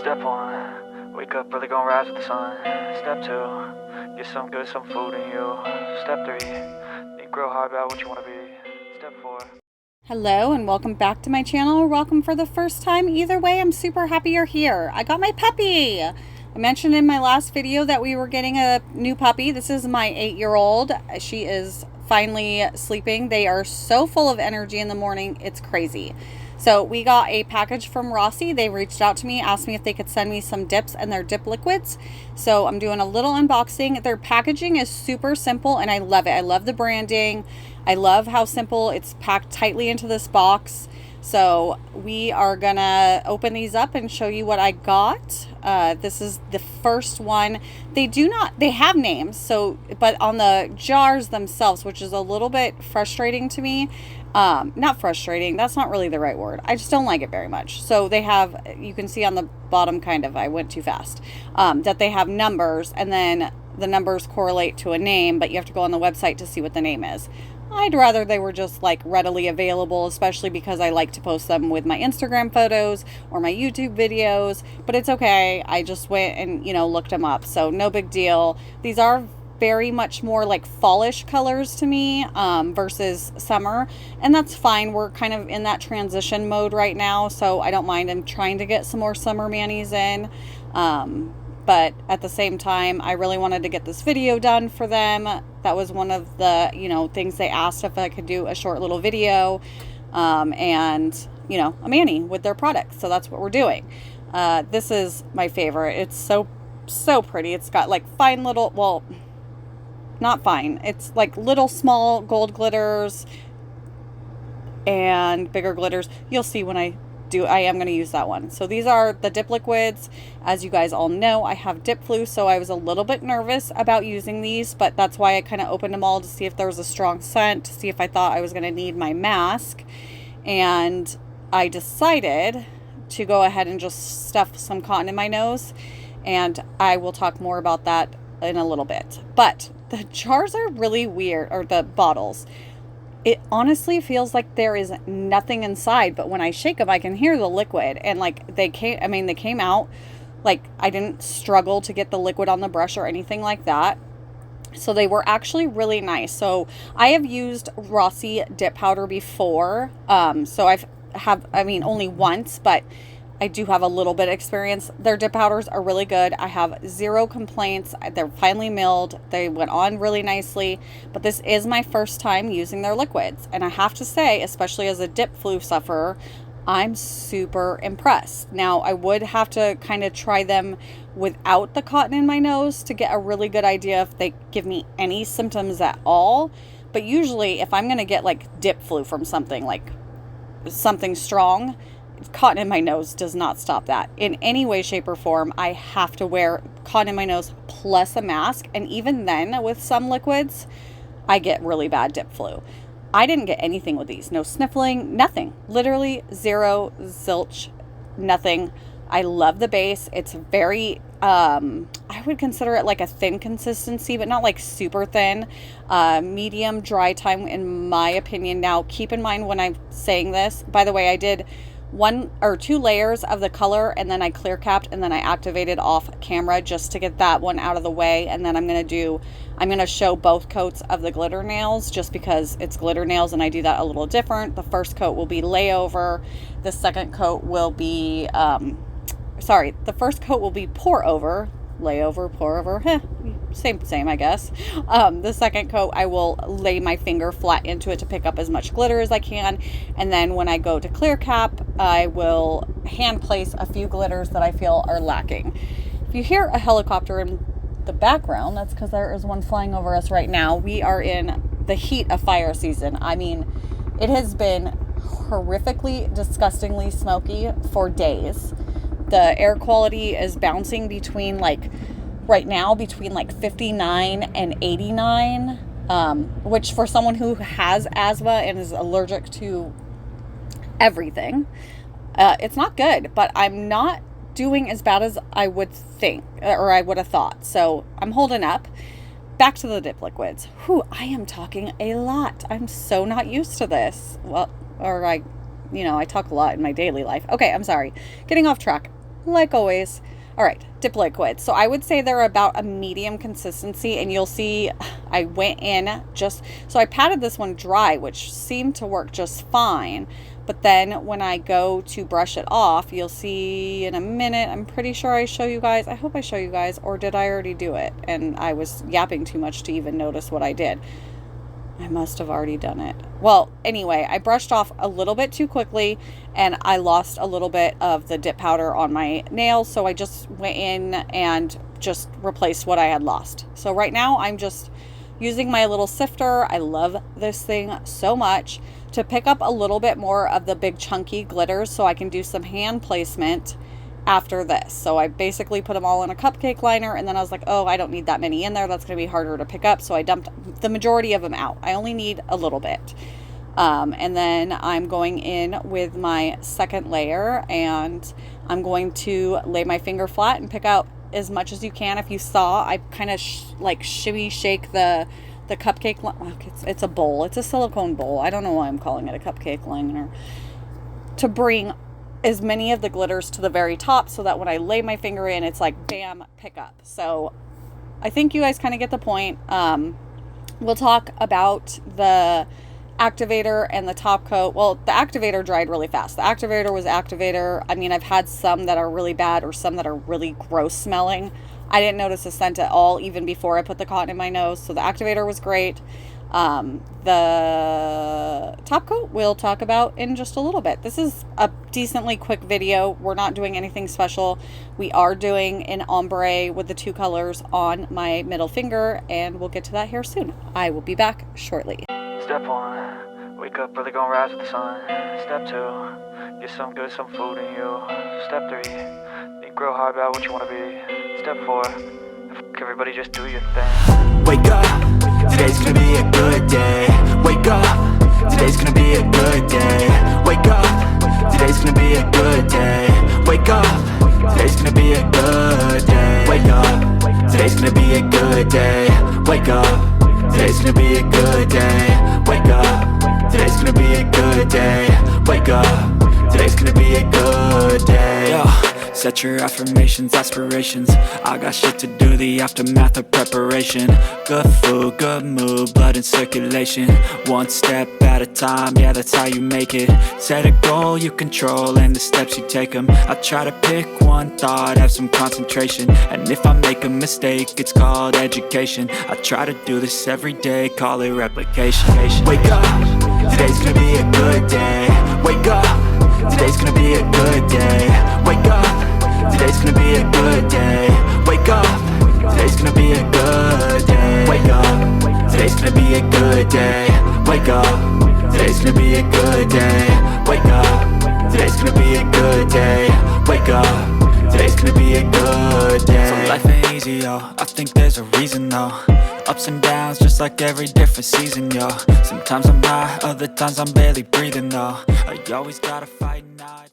Step 1, wake up early, gonna rise with the sun. Step 2, get some food in you. Step 3, think real hard about what you want to be. Step 4. Hello and welcome back to my channel, or welcome for the first time. Either way, I'm super happy you're here. I got my puppy. I mentioned in my last video that we were getting a new puppy. This is my 8-year-old. She is finally sleeping. They are so full of energy in the morning. It's crazy. So we got a package from Rossi. They reached out to me, asked me if they could send me some dips and their dip liquids. So I'm doing a little unboxing. Their packaging is super simple and I love it. I love the branding. I love how simple it's packed tightly into this box. So we are gonna open these up and show you what I got. This is the first one. They have names, so, but on the jars themselves, which is a little bit frustrating to me. Not frustrating, that's not really the right word. I just don't like it very much. So they have, you can see on the bottom, kind of, I went too fast, that they have numbers, and then the numbers correlate to a name, but you have to go on the website to see what the name is. I'd rather they were just like readily available, especially because I like to post them with my Instagram photos or my YouTube videos, but it's okay. I just went and, looked them up. So no big deal. These are very much more like fallish colors to me, versus summer, and that's fine. We're kind of in that transition mode right now, so I don't mind. I'm trying to get some more summer manis in. But at the same time, I really wanted to get this video done for them. That was one of the, things they asked, if I could do a short little video, and, a mani with their products. So that's what we're doing. This is my favorite. It's so pretty. It's got like fine little, well, not fine. It's like little small gold glitters and bigger glitters. You'll see when I am going to use that one. So these are the dip liquids. As you guys all know, I have dip flu, so I was a little bit nervous about using these, but that's why I kind of opened them all to see if there was a strong scent, to see if I thought I was going to need my mask. And I decided to go ahead and just stuff some cotton in my nose, and I will talk more about that in a little bit. But the jars are really weird, or the bottles. It honestly feels like there is nothing inside, but when I shake them, I can hear the liquid. And like they came out, like I didn't struggle to get the liquid on the brush or anything like that. So they were actually really nice. So I have used Rossi dip powder before. So only once, but I do have a little bit of experience. Their dip powders are really good. I have zero complaints. They're finely milled. They went on really nicely, but this is my first time using their liquids. And I have to say, especially as a dip flu sufferer, I'm super impressed. Now, I would have to kind of try them without the cotton in my nose to get a really good idea if they give me any symptoms at all. But usually if I'm going to get like dip flu from something, like something strong, cotton in my nose does not stop that in any way, shape, or form. I have to wear cotton in my nose plus a mask, and even then with some liquids I get really bad dip flu. I didn't get anything with these. No sniffling, nothing. Literally zero, zilch, nothing. I love the base. It's very I would consider it like a thin consistency, but not like super thin. Medium dry time in my opinion. Now keep in mind when I'm saying this, by the way, I did 1 or 2 layers of the color, and then I clear capped, and then I activated off camera just to get that one out of the way. And then I'm going to show both coats of the glitter nails, just because it's glitter nails and I do that a little different. The first coat will be layover. The second coat will be, the first coat will be pour over. Layover, pour over, same, I guess. The second coat, I will lay my finger flat into it to pick up as much glitter as I can. And then when I go to clear cap, I will hand place a few glitters that I feel are lacking. If you hear a helicopter in the background, that's because there is one flying over us right now. We are in the heat of fire season. I mean, it has been horrifically, disgustingly smoky for days. The air quality is bouncing between right now between 59 and 89, which for someone who has asthma and is allergic to everything, it's not good, but I'm not doing as bad as I would think, or I would have thought. So I'm holding up. Back to the dip liquids. I am talking a lot. I'm so not used to this. Well, or I talk a lot in my daily life. Okay, I'm sorry. Getting off track. like always. All right, dip liquid. So I would say they're about a medium consistency, and you'll see I went in so I patted this one dry, which seemed to work just fine. But then when I go to brush it off, you'll see in a minute, I'm pretty sure I show you guys. I hope I show you guys, or did I already do it? And I was yapping too much to even notice what I did. I must have already done it. Well, anyway, I brushed off a little bit too quickly and I lost a little bit of the dip powder on my nails. So I just went in and just replaced what I had lost. So right now I'm just using my little sifter. I love this thing so much to pick up a little bit more of the big chunky glitters so I can do some hand placement after this. So I basically put them all in a cupcake liner, and then I was like, oh, I don't need that many in there. That's going to be harder to pick up. So I dumped the majority of them out. I only need a little bit. And then I'm going in with my second layer, and I'm going to lay my finger flat and pick out as much as you can. If you saw, I kind of like shimmy shake the cupcake. It's a bowl. It's a silicone bowl. I don't know why I'm calling it a cupcake liner. To bring as many of the glitters to the very top so that when I lay my finger in, it's like, bam, pick up. So I think you guys kind of get the point. We'll talk about the activator and the top coat. Well, the activator dried really fast. The activator was activator. I mean, I've had some that are really bad or some that are really gross smelling. I didn't notice the scent at all, even before I put the cotton in my nose. So the activator was great. The top coat we'll talk about in just a little bit. This is a decently quick video. We're not doing anything special. We are doing an ombre with the two colors on my middle finger, and we'll get to that here soon. I will be back shortly. Step 1, wake up, really gonna rise with the sun. Step 2, get some good, some food in you. Step 3, think real hard about what you wanna be. Step 4, everybody just do your thing. Wake up, today's gonna be a good day. Wake up, today's gonna be a good day. Wake up, today's gonna be a good day. Wake up, today's gonna be a good day. Wake up, today's gonna be a good day. Wake up, today's gonna be a good day. Wake up, today's gonna be a good day. Wake up, today's gonna be a good day. Yo. Set your affirmations, aspirations. I got shit to do, the aftermath of preparation. Good food, good mood, blood in circulation. One step at a time, yeah, that's how you make it. Set a goal you control and the steps you take them. I try to pick one thought, have some concentration. And if I make a mistake, it's called education. I try to do this every day, call it replication. Wake up, today's gonna be a good day. Wake up, today's gonna be a good day. Wake up, today's gonna be a good day. Wake up, today's gonna be a good day. Wake up, today's gonna be a good day. Wake up, today's gonna be a good day. Wake up, today's gonna be a good day. Wake up, today's gonna be a good day. So life ain't easy, yo, I think there's a reason though. Ups and downs, just like every different season, yo. Sometimes I'm high, other times I'm barely breathing, though. You always gotta fight and hide.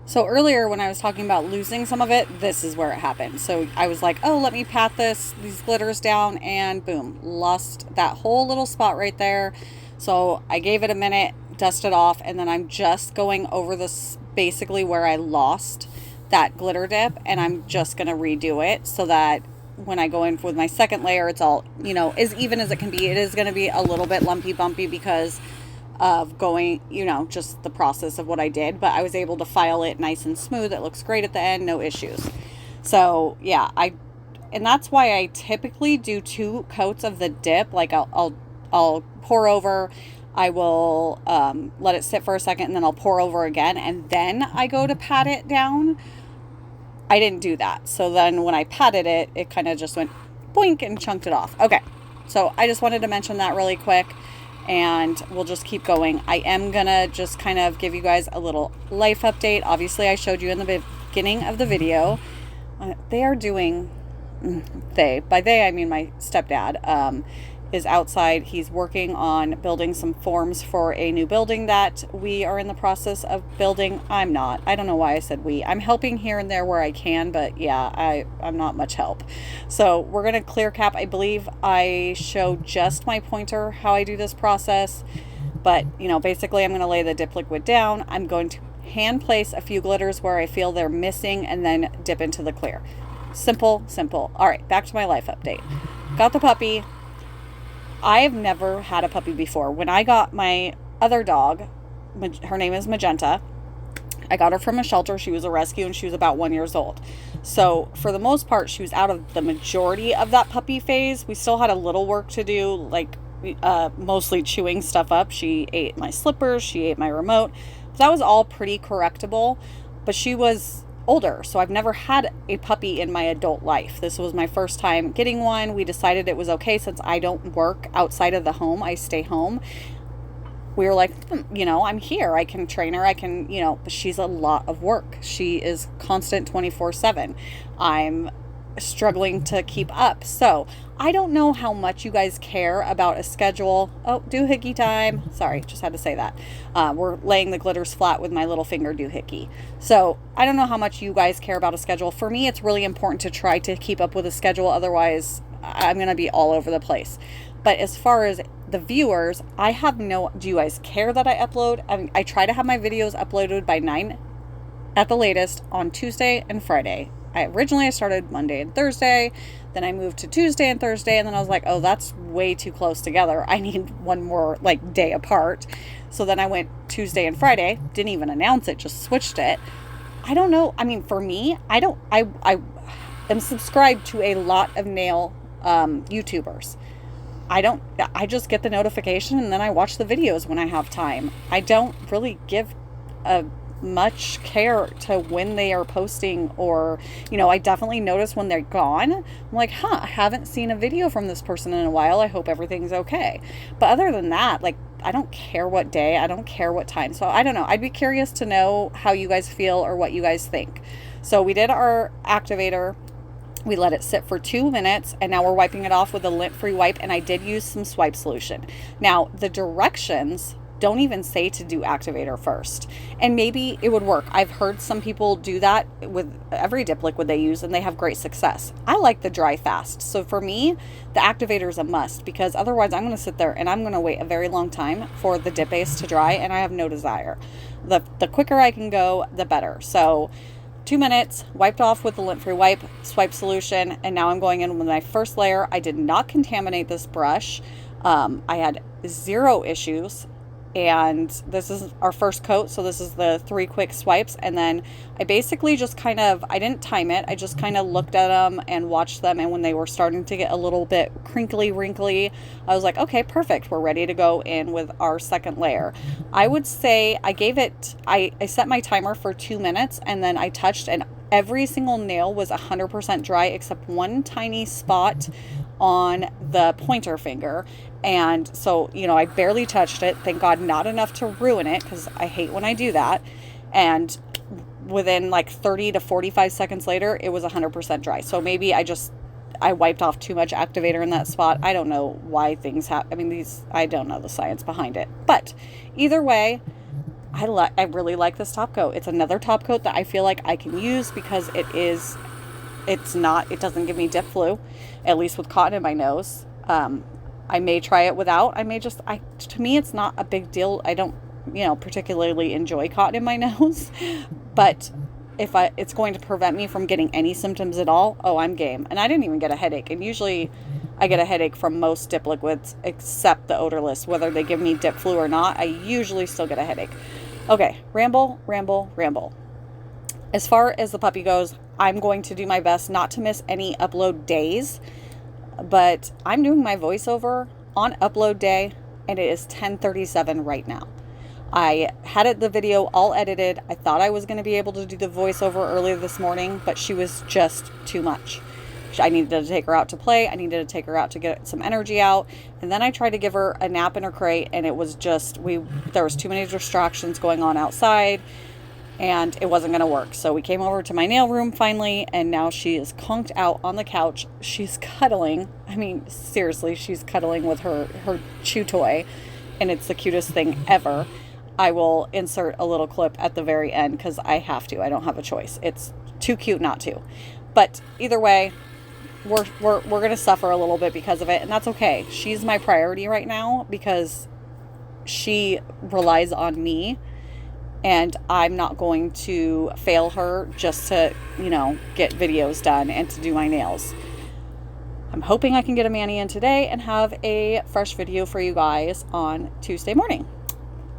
So earlier when I was talking about losing some of it, this is where it happened. So I was like, oh, let me pat these glitters down, and boom, lost that whole little spot right there. So I gave it a minute, dusted off, and then I'm just going over this basically where I lost that glitter dip, and I'm just going to redo it so that when I go in with my second layer, it's all, you know, as even as it can be. It is going to be a little bit lumpy bumpy because of going, you know, just the process of what I did, but I was able to file it nice and smooth. It looks great at the end, no issues. So yeah, and that's why I typically do 2 coats of the dip. Like I'll pour over, I will let it sit for a second, and then I'll pour over again, and then I go to pat it down. I didn't do that. So then when I patted it, it kind of just went boink and chunked it off. Okay. So I just wanted to mention that really quick, and we'll just keep going. I am going to just kind of give you guys a little life update. Obviously, I showed you in the beginning of the video. They are doing, by they, I mean my stepdad, is outside. He's working on building some forms for a new building that we are in the process of building. I'm not. I don't know why I said we. I'm helping here and there where I can, but yeah, I'm not much help. So we're going to clear cap. I believe I showed just my pointer how I do this process. But, you know, basically I'm going to lay the dip liquid down. I'm going to hand place a few glitters where I feel they're missing, and then dip into the clear. Simple, simple. All right, back to my life update. Got the puppy. I've never had a puppy before. When I got my other dog, her name is Magenta, I got her from a shelter. She was a rescue and she was about 1 year old. So for the most part, she was out of the majority of that puppy phase. We still had a little work to do, like mostly chewing stuff up. She ate my slippers. She ate my remote. That was all pretty correctable, but she was older. So I've never had a puppy in my adult life. This was my first time getting one. We decided it was okay since I don't work outside of the home. I stay home. We were like, I'm here. I can train her. I can, but she's a lot of work. She is constant 24/7. I'm struggling to keep up. So I don't know how much you guys care about a schedule. Oh, doohickey time. Sorry, just had to say that. We're laying the glitters flat with my little finger doohickey. So I don't know how much you guys care about a schedule. For me, it's really important to try to keep up with a schedule. Otherwise, I'm going to be all over the place. But as far as the viewers, do you guys care that I upload? I try to have my videos uploaded by 9 at the latest on Tuesday and Friday. I started Monday and Thursday, then I moved to Tuesday and Thursday, and then I was like, oh, that's way too close together. I need one more day apart. So then I went Tuesday and Friday, didn't even announce it, just switched it. I don't know. I mean, for me, I am subscribed to a lot of nail YouTubers. I just get the notification and then I watch the videos when I have time. I don't really give much care to when they are posting, or, I definitely notice when they're gone. I'm like, I haven't seen a video from this person in a while. I hope everything's okay. But other than that, I don't care what day, I don't care what time. So I don't know. I'd be curious to know how you guys feel or what you guys think. So we did our activator. We let it sit for 2 minutes, and now we're wiping it off with a lint-free wipe, and I did use some swipe solution. Now, the directions don't even say to do activator first, and maybe it would work. I've heard some people do that with every dip liquid they use, and they have great success. I like the dry fast. So for me, the activator is a must, because otherwise I'm going to sit there and I'm going to wait a very long time for the dip base to dry, and I have no desire. The quicker I can go, the better. So 2 minutes, wiped off with the lint-free wipe, swipe solution, and now I'm going in with my first layer. I did not contaminate this brush. I had 0 issues, and this is our first coat, so this is the 3 quick swipes, and then I basically just I didn't time it, I just kind of looked at them and watched them, and when they were starting to get a little bit crinkly, wrinkly, I was like, okay, perfect, we're ready to go in with our second layer. I would say I set my timer for 2 minutes, and then I touched, and every single nail was 100% dry except one tiny spot on the pointer finger. And so, I barely touched it. Thank God, not enough to ruin it, because I hate when I do that. And within 30 to 45 seconds later, it was 100% dry. So maybe I wiped off too much activator in that spot. I don't know why things happen. I don't know the science behind it. But either way, I really like this top coat. It's another top coat that I feel like I can use, because it doesn't give me dip flu, at least with cotton in my nose. I may try it without. To me, it's not a big deal. I don't, particularly enjoy cotton in my nose, but if it's going to prevent me from getting any symptoms at all, I'm game. And I didn't even get a headache. And usually I get a headache from most dip liquids except the odorless. Whether they give me dip flu or not, I usually still get a headache. Okay, ramble. As far as the puppy goes, I'm going to do my best not to miss any upload days, but I'm doing my voiceover on upload day, and it is 10:37 right now. I had the video all edited. I thought I was going to be able to do the voiceover earlier this morning, but she was just too much. I needed to take her out to play. I needed to take her out to get some energy out. And then I tried to give her a nap in her crate, and it was just, there was too many distractions going on outside, and it wasn't going to work. So we came over to my nail room finally, and now she is conked out on the couch. She's cuddling. I mean, seriously, she's cuddling with her chew toy, and it's the cutest thing ever. I will insert a little clip at the very end because I have to. I don't have a choice. It's too cute not to. But either way, we're going to suffer a little bit because of it, and that's okay. She's my priority right now because she relies on me, and I'm not going to fail her just to, you know, get videos done and to do my nails. I'm hoping I can get a mani in today and have a fresh video for you guys on Tuesday morning.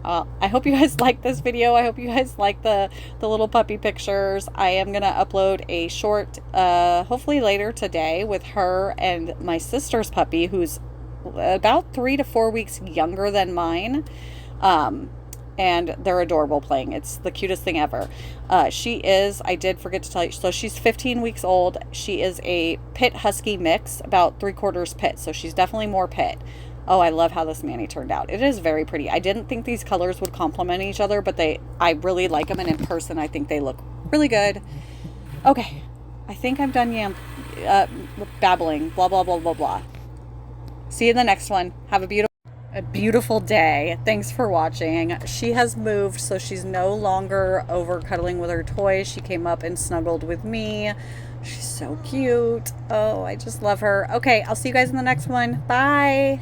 I hope you guys like this video. I hope you guys like the little puppy pictures. I am going to upload a short, hopefully later today, with her and my sister's puppy, who's about 3 to 4 weeks younger than mine. And they're adorable playing. It's the cutest thing ever. She is, I did forget to tell you, so she's 15 weeks old. She is a pit husky mix, about 3/4 pit. So she's definitely more pit. Oh, I love how this mani turned out. It is very pretty. I didn't think these colors would complement each other, but I really like them. And in person, I think they look really good. Okay. I think I'm done babbling. Blah, blah, blah, blah, blah. See you in the next one. Have a beautiful day. Thanks for watching. She has moved, so she's no longer over cuddling with her toys. She came up and snuggled with me. She's so cute. Oh, I just love her. Okay, I'll see you guys in the next one. Bye.